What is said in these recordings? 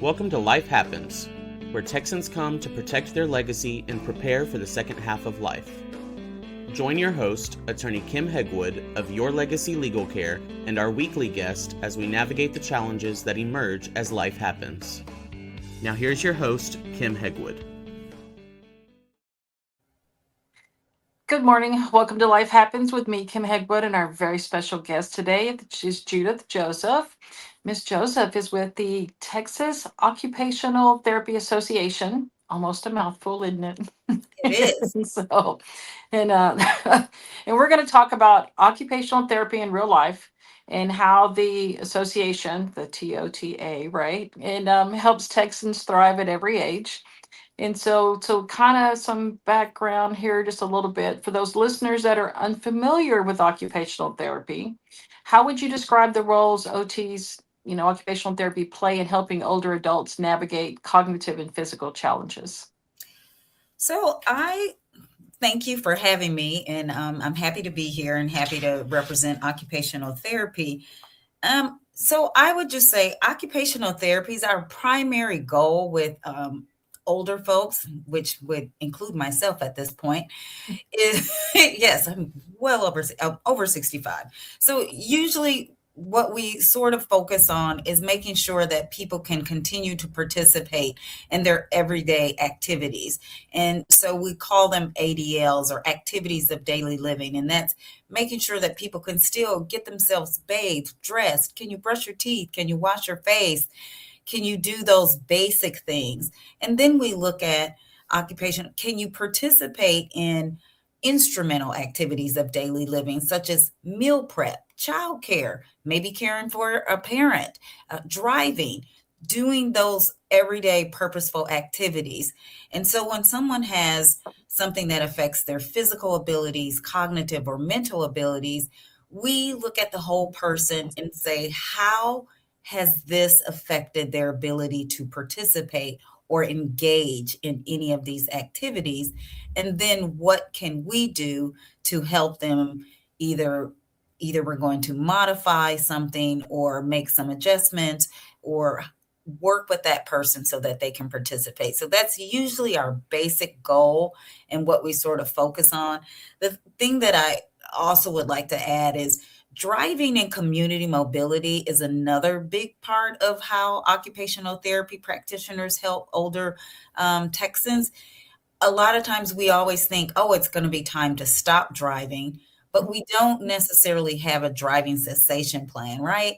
Welcome to Life Happens, where Texans come to protect their legacy and prepare for the second half of life. Join your host, attorney Kim Hegwood of Your Legacy Legal Care, and our weekly guest as we navigate the challenges that emerge as life happens. Now here's your host, Kim Hegwood. Good morning. Welcome to Life Happens with me, Kim Hegwood, and our very special guest today is Judith Joseph. Miss Joseph is with the Texas Occupational Therapy Association. Almost a mouthful, isn't it? It is. so, and and we're going to talk about occupational therapy in real life and how the association, the TOTA, right, and helps Texans thrive at every age. And so kind of some background here, just a little bit for those listeners that are unfamiliar with occupational therapy. How would you describe the roles OTs, occupational therapy play in helping older adults navigate cognitive and physical challenges? So I thank you for having me, and I'm happy to be here and happy to represent occupational therapy. So I would just say occupational therapy is our primary goal with older folks, which would include myself at this point. Is yes, I'm well over 65. So usually what we sort of focus on is making sure that people can continue to participate in their everyday activities. And so we call them ADLs, or activities of daily living. And that's making sure that people can still get themselves bathed, dressed. Can you brush your teeth? Can you wash your face? Can you do those basic things? And then we look at occupation. Can you participate in instrumental activities of daily living, such as meal prep, childcare, maybe caring for a parent, driving, doing those everyday purposeful activities? And so when someone has something that affects their physical abilities, cognitive or mental abilities, we look at the whole person and say, how has this affected their ability to participate or engage in any of these activities? And then what can we do to help them? Either we're going to modify something or make some adjustments or work with that person so that they can participate. So that's usually our basic goal and what we sort of focus on. The thing that I also would like to add is driving and community mobility is another big part of how occupational therapy practitioners help older Texans. A lot of times we always think, oh, it's going to be time to stop driving, but we don't necessarily have a driving cessation plan, right?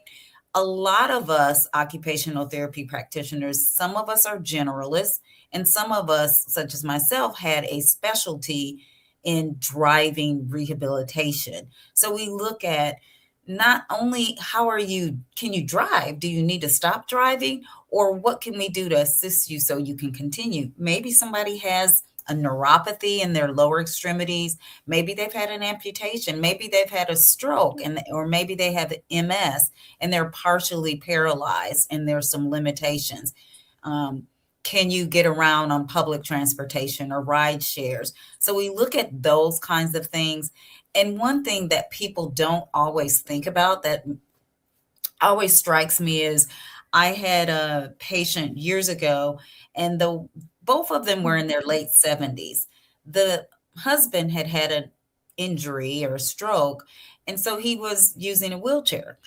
A lot of us occupational therapy practitioners, some of us are generalists, and some of us, such as myself, had a specialty in driving rehabilitation. So we look at not only can you drive? Do you need to stop driving? Or what can we do to assist you so you can continue? Maybe somebody has a neuropathy in their lower extremities. Maybe they've had an amputation. Maybe they've had a stroke, or maybe they have MS and they're partially paralyzed and there's some limitations. Can you get around on public transportation or ride shares? So we look at those kinds of things. And one thing that people don't always think about that always strikes me is I had a patient years ago, and both of them were in their late 70s. The husband had had an injury or a stroke, and so he was using a wheelchair.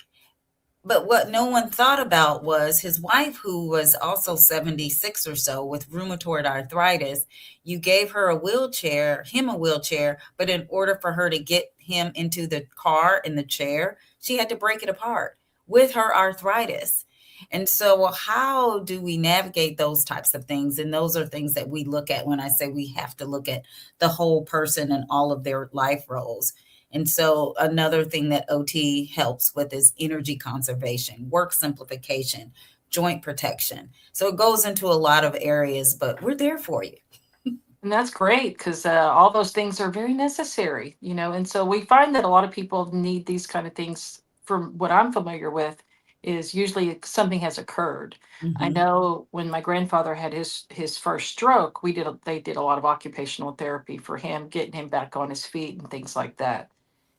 But what no one thought about was his wife, who was also 76 or so with rheumatoid arthritis. You gave him a wheelchair, but in order for her to get him into the car in the chair, she had to break it apart with her arthritis. And so, how do we navigate those types of things? And those are things that we look at when I say we have to look at the whole person and all of their life roles. And so another thing that OT helps with is energy conservation, work simplification, joint protection. So it goes into a lot of areas, but we're there for you. And that's great because all those things are very necessary, And so we find that a lot of people need these kind of things. From what I'm familiar with, is usually something has occurred. I Mhm. know when my grandfather had his first stroke, they did a lot of occupational therapy for him, getting him back on his feet and things like that.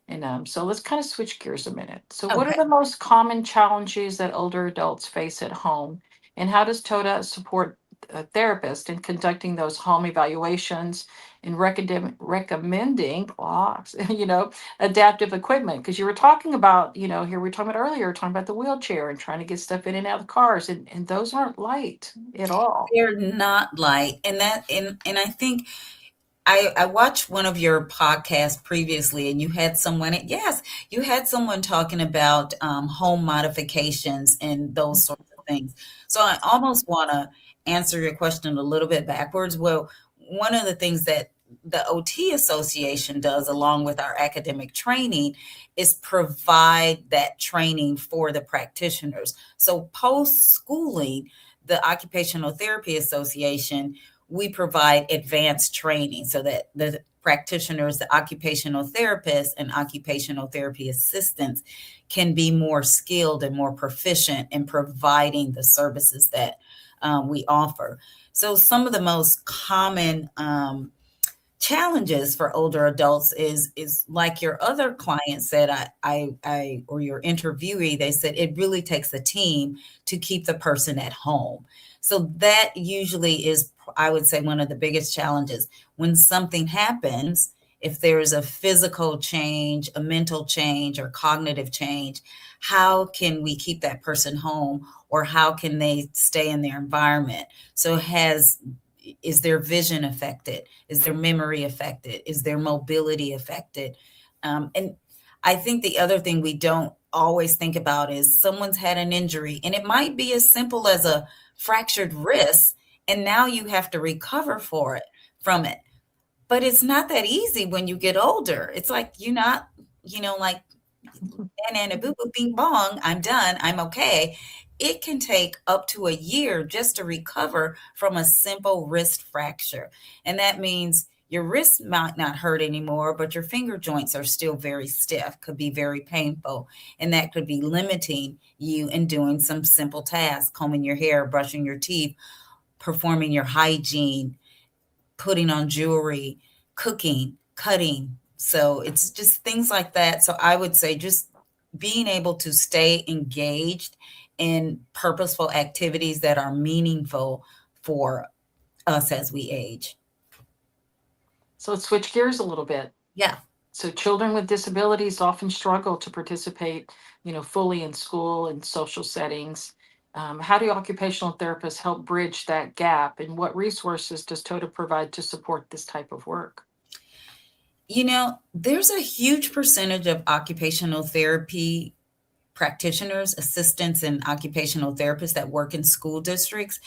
And so let's kind of switch gears a minute. So, what are Okay. the most common challenges that older adults face at home? And how does TOTA support a therapist in conducting those home evaluations and recommending adaptive equipment? Because you were talking about, here we were talking about earlier, talking about the wheelchair and trying to get stuff in and out of cars, and those aren't light at all. They're not light. And I think I watched one of your podcasts previously, and you had someone talking about home modifications and those sorts of things. So I almost want to answer your question a little bit backwards. Well, one of the things that the OT Association does, along with our academic training, is provide that training for the practitioners. So post schooling, the Occupational Therapy Association, we provide advanced training so that the practitioners, the occupational therapists, and occupational therapy assistants can be more skilled and more proficient in providing the services that we offer. So some of the most common challenges for older adults is like your other client said, I or your interviewee, they said it really takes a team to keep the person at home. So that usually is, I would say, one of the biggest challenges. When something happens, if there's a physical change, a mental change, or cognitive change, how can we keep that person home, or how can they stay in their environment? So is their vision affected? Is their memory affected? Is their mobility affected? And I think the other thing we don't always think about is someone's had an injury, and it might be as simple as a fractured wrist, and now you have to recover from it. But it's not that easy when you get older. It's like you're not, like and boo boo bing bong, I'm done, I'm okay. It can take up to a year just to recover from a simple wrist fracture. And that means your wrist might not hurt anymore, but your finger joints are still very stiff, could be very painful. And that could be limiting you in doing some simple tasks, combing your hair, brushing your teeth, performing your hygiene, putting on jewelry, cooking, cutting. So it's just things like that. So I would say just being able to stay engaged in purposeful activities that are meaningful for us as we age. So let's switch gears a little bit. Yeah. So children with disabilities often struggle to participate, fully in school and social settings. How do occupational therapists help bridge that gap? And what resources does TOTA provide to support this type of work? There's a huge percentage of occupational therapy practitioners, assistants, and occupational therapists that work in school districts.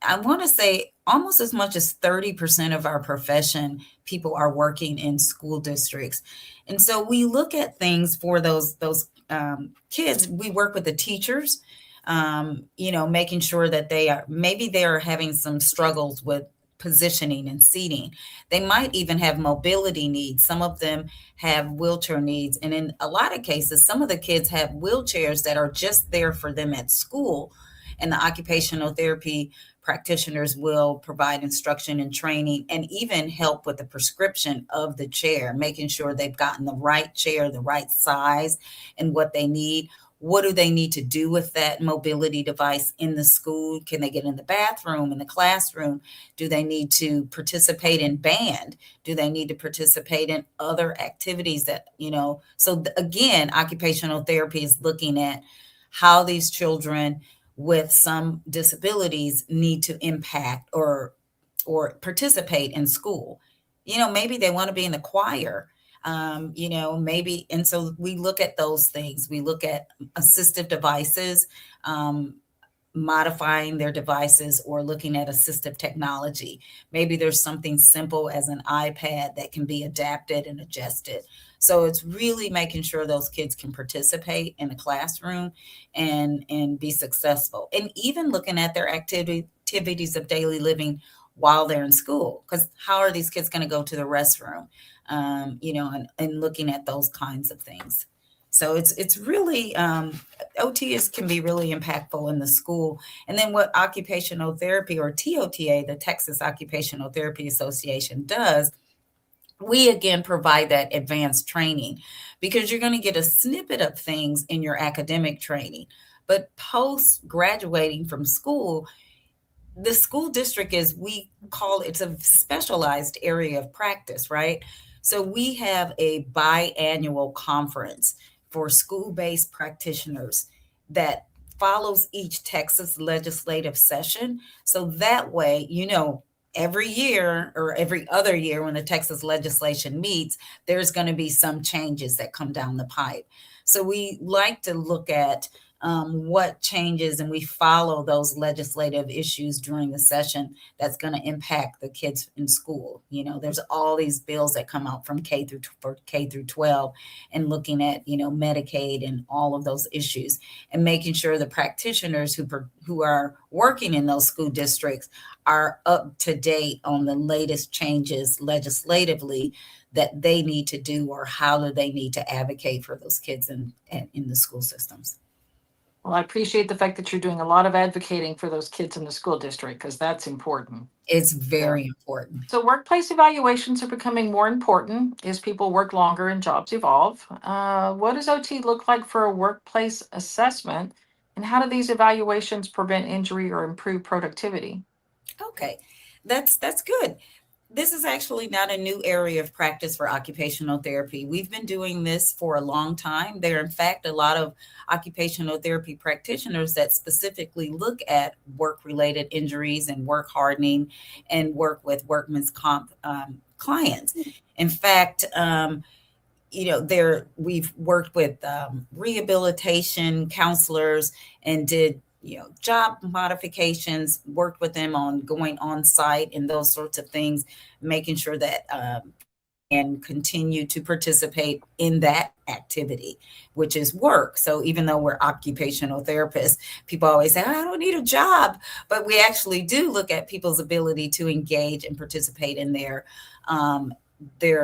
I want to say almost as much as 30% of our profession, people are working in school districts. And so we look at things for those kids. We work with the teachers, making sure that they are having some struggles with positioning and seating. They might even have mobility needs. Some of them have wheelchair needs. And in a lot of cases, some of the kids have wheelchairs that are just there for them at school. And the occupational therapy practitioners will provide instruction and training and even help with the prescription of the chair, making sure they've gotten the right chair, the right size, and what they need. What do they need to do with that mobility device in the school? Can they get in the bathroom, in the classroom? Do they need to participate in band? Do they need to participate in other activities So again, occupational therapy is looking at how these children with some disabilities need to impact or participate in school. Maybe they want to be in the choir. Maybe. And so we look at those things. We look at assistive devices, modifying their devices, or looking at assistive technology. Maybe there's something simple as an iPad that can be adapted and adjusted. So it's really making sure those kids can participate in the classroom and be successful. And even looking at their activities of daily living while they're in school, because how are these kids going to go to the restroom? And looking at those kinds of things. So it's really, OTs can be really impactful in the school. And then what occupational therapy, or TOTA, the Texas Occupational Therapy Association, does, we again provide that advanced training, because you're going to get a snippet of things in your academic training. But post graduating from school, the school district is, we call it's a specialized area of practice, right? So we have a biannual conference for school-based practitioners that follows each Texas legislative session. So that way, every year or every other year when the Texas legislation meets, there's going to be some changes that come down the pipe. So we like to look at what changes, and we follow those legislative issues during the session that's going to impact the kids in school. There's all these bills that come out from K through 12, and looking at Medicaid and all of those issues, and making sure the practitioners who are working in those school districts are up to date on the latest changes legislatively that they need to do, or how do they need to advocate for those kids in the school systems. Well, I appreciate the fact that you're doing a lot of advocating for those kids in the school district, because that's important. It's very important. So workplace evaluations are becoming more important as people work longer and jobs evolve. What does OT look like for a workplace assessment, and how do these evaluations prevent injury or improve productivity? Okay, that's good. This is actually not a new area of practice for occupational therapy. We've been doing this for a long time. There are, in fact, a lot of occupational therapy practitioners that specifically look at work-related injuries and work hardening, and work with workman's comp clients. In fact, we've worked with rehabilitation counselors, and did job modifications, worked with them on going on site and those sorts of things, making sure that and continue to participate in that activity, which is work. So even though we're occupational therapists, people always say, I don't need a job, but we actually do look at people's ability to engage and participate in their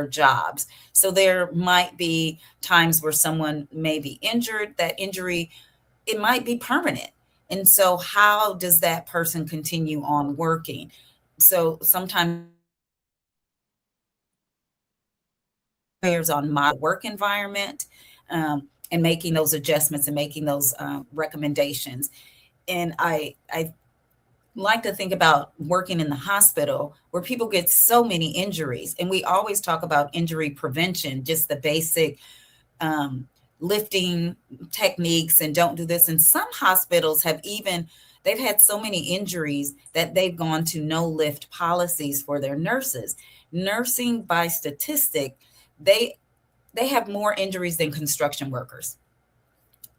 jobs. So there might be times where someone may be injured. That injury, it might be permanent. And so how does that person continue on working? So sometimes on my work environment, and making those adjustments and making those recommendations. And I like to think about working in the hospital, where people get so many injuries. And we always talk about injury prevention, just the basic lifting techniques, and don't do this. And some hospitals they've had so many injuries that they've gone to no lift policies for their nurses. Nursing, by statistic, they have more injuries than construction workers.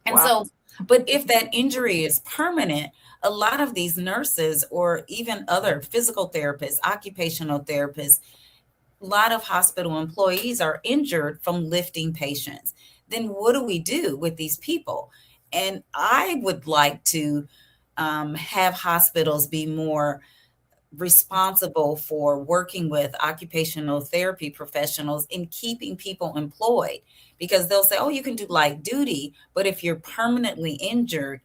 And Wow. but if that injury is permanent, a lot of these nurses, or even other physical therapists, occupational therapists, a lot of hospital employees are injured from lifting patients. Then what do we do with these people? And I would like to have hospitals be more responsible for working with occupational therapy professionals in keeping people employed, because they'll say, oh, you can do light duty, but if you're permanently injured,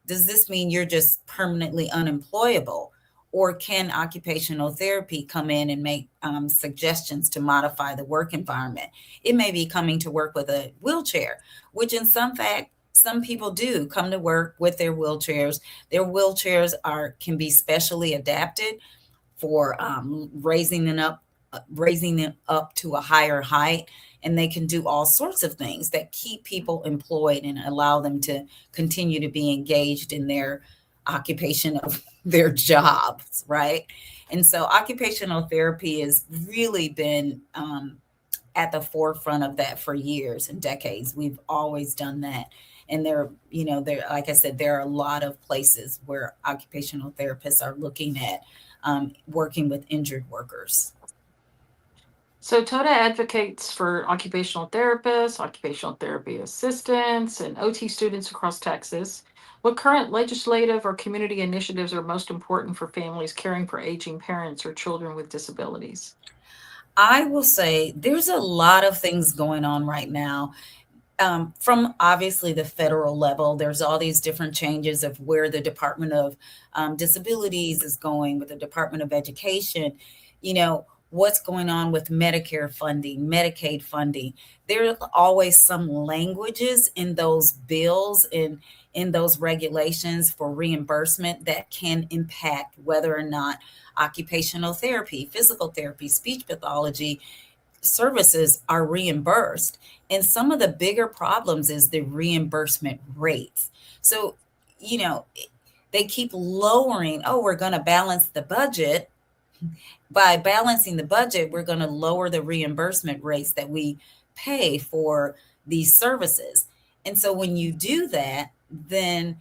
does this mean you're just permanently unemployable? Or can occupational therapy come in and make suggestions to modify the work environment? It may be coming to work with a wheelchair, which in some people do come to work with their wheelchairs. Their wheelchairs can be specially adapted for raising them up to a higher height, and they can do all sorts of things that keep people employed and allow them to continue to be engaged in their occupation of their jobs, right? And so occupational therapy has really been at the forefront of that for years and decades. We've always done that. And there, like I said, there are a lot of places where occupational therapists are looking at working with injured workers. So TOTA advocates for occupational therapists, occupational therapy assistants, and OT students across Texas. What current legislative or community initiatives are most important for families caring for aging parents or children with disabilities? I will say there's a lot of things going on right now. From obviously the federal level, there's all these different changes of where the Department of Disabilities is going, with the Department of Education, what's going on with Medicare funding, Medicaid funding. There are always some languages in those bills, and in those regulations for reimbursement that can impact whether or not occupational therapy, physical therapy, speech pathology services are reimbursed. And some of the bigger problems is the reimbursement rates. So, you know, they keep lowering, oh, we're going to balance the budget. By balancing the budget, we're going to lower the reimbursement rates that we pay for these services. And so when you do that, then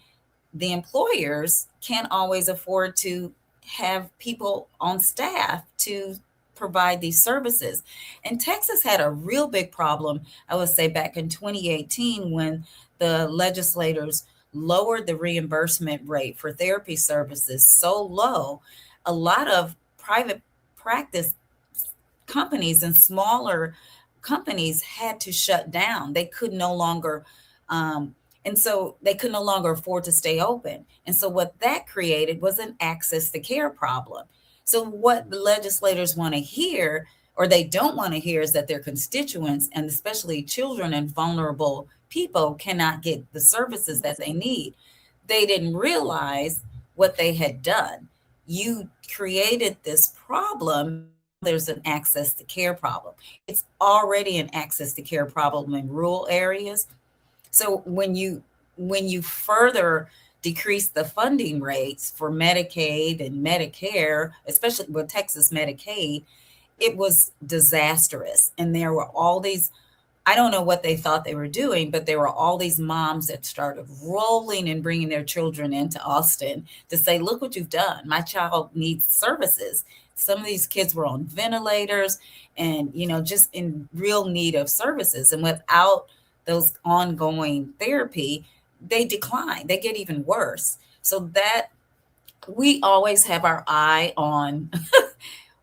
the employers can't always afford to have people on staff to provide these services. And Texas had a real big problem, I would say, back in 2018 when the legislators lowered the reimbursement rate for therapy services so low. A lot of private practice companies and smaller companies had to shut down. They could no longer and so they could no longer afford to stay open. And so what that created was an access to care problem. So what the legislators want to hear, or they don't want to hear, is that their constituents, and especially children and vulnerable people, cannot get the services that they need. They didn't realize what they had done. You created this problem. There's an access to care problem. It's already an access to care problem in rural areas. So when you further decrease the funding rates for Medicaid and Medicare, especially with Texas Medicaid, it was disastrous. And there were all these, I don't know what they thought they were doing, but there were all these moms that started rolling and bringing their children into Austin to say, look what you've done. My child needs services. Some of these kids were on ventilators and, you know, just in real need of services. And without those ongoing therapy, they decline, they get even worse. So that we always have our eye on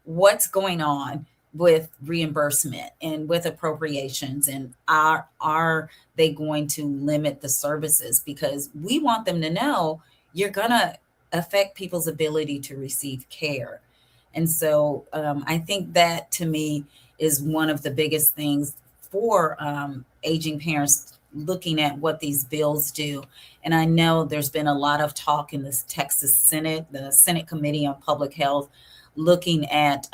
what's going on with reimbursement and with appropriations, and are they going to limit the services, because we want them to know you're going to affect people's ability to receive care. And so I think that to me is one of the biggest things for aging parents looking at what these bills do. And I know there's been a lot of talk in this Texas Senate, the Senate Committee on Public Health, looking at,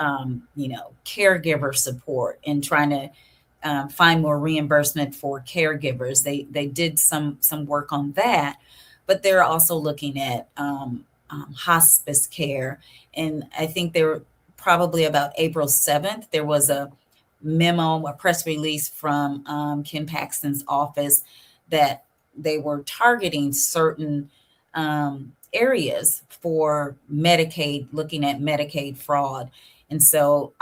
caregiver support and trying to find more reimbursement for caregivers. They did some work on that, but they're also looking at hospice care. And I think they were probably about April 7th, there was a memo, a press release from Ken Paxton's office that they were targeting certain areas for Medicaid, looking at Medicaid fraud. And so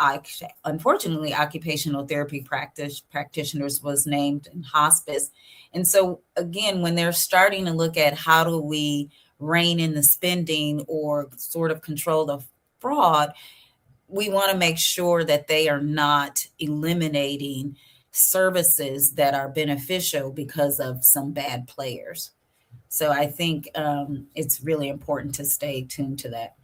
unfortunately, occupational therapy practitioners was named in hospice. And so again, when they're starting to look at how do we rein in the spending or sort of control the fraud, we want to make sure that they are not eliminating services that are beneficial because of some bad players. So I think it's really important to stay tuned to that.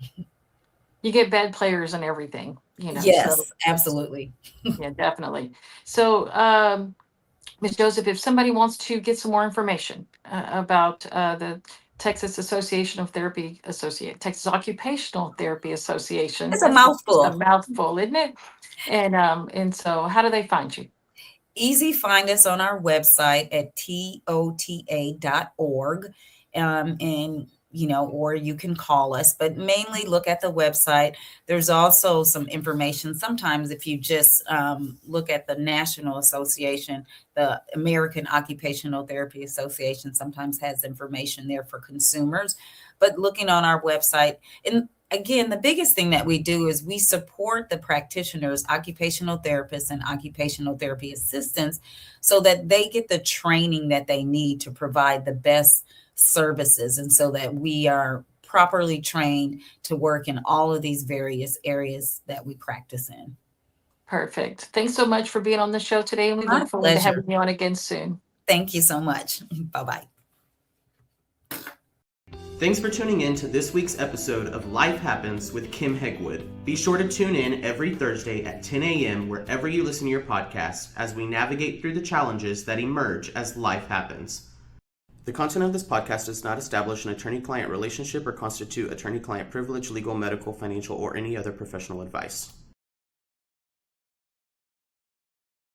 You get bad players in everything, Yes, so absolutely. yeah, definitely. So Ms. Joseph, if somebody wants to get some more information about the Texas Association of Therapy Texas Occupational Therapy Association. It's a mouthful. A mouthful, isn't it? And so how do they find you? Easy, find us on our website at tota.org. Or you can call us, but mainly look at the website. There's also some information. Sometimes if you just look at the National Association, the American Occupational Therapy Association sometimes has information there for consumers, but looking on our website. And again, the biggest thing that we do is we support the practitioners, occupational therapists and occupational therapy assistants, so that they get the training that they need to provide the best services, and so that we are properly trained to work in all of these various areas that we practice in. Perfect. Thanks so much for being on the show today, and we My look forward to having you on again soon. Thank you so much. Bye-bye. Thanks for tuning in to this week's episode of Life Happens with Kim Hegwood. Be sure to tune in every Thursday at 10 a.m. wherever you listen to your podcast as we navigate through the challenges that emerge as life happens. The content of this podcast does not establish an attorney-client relationship or constitute attorney-client privilege, legal, medical, financial, or any other professional advice.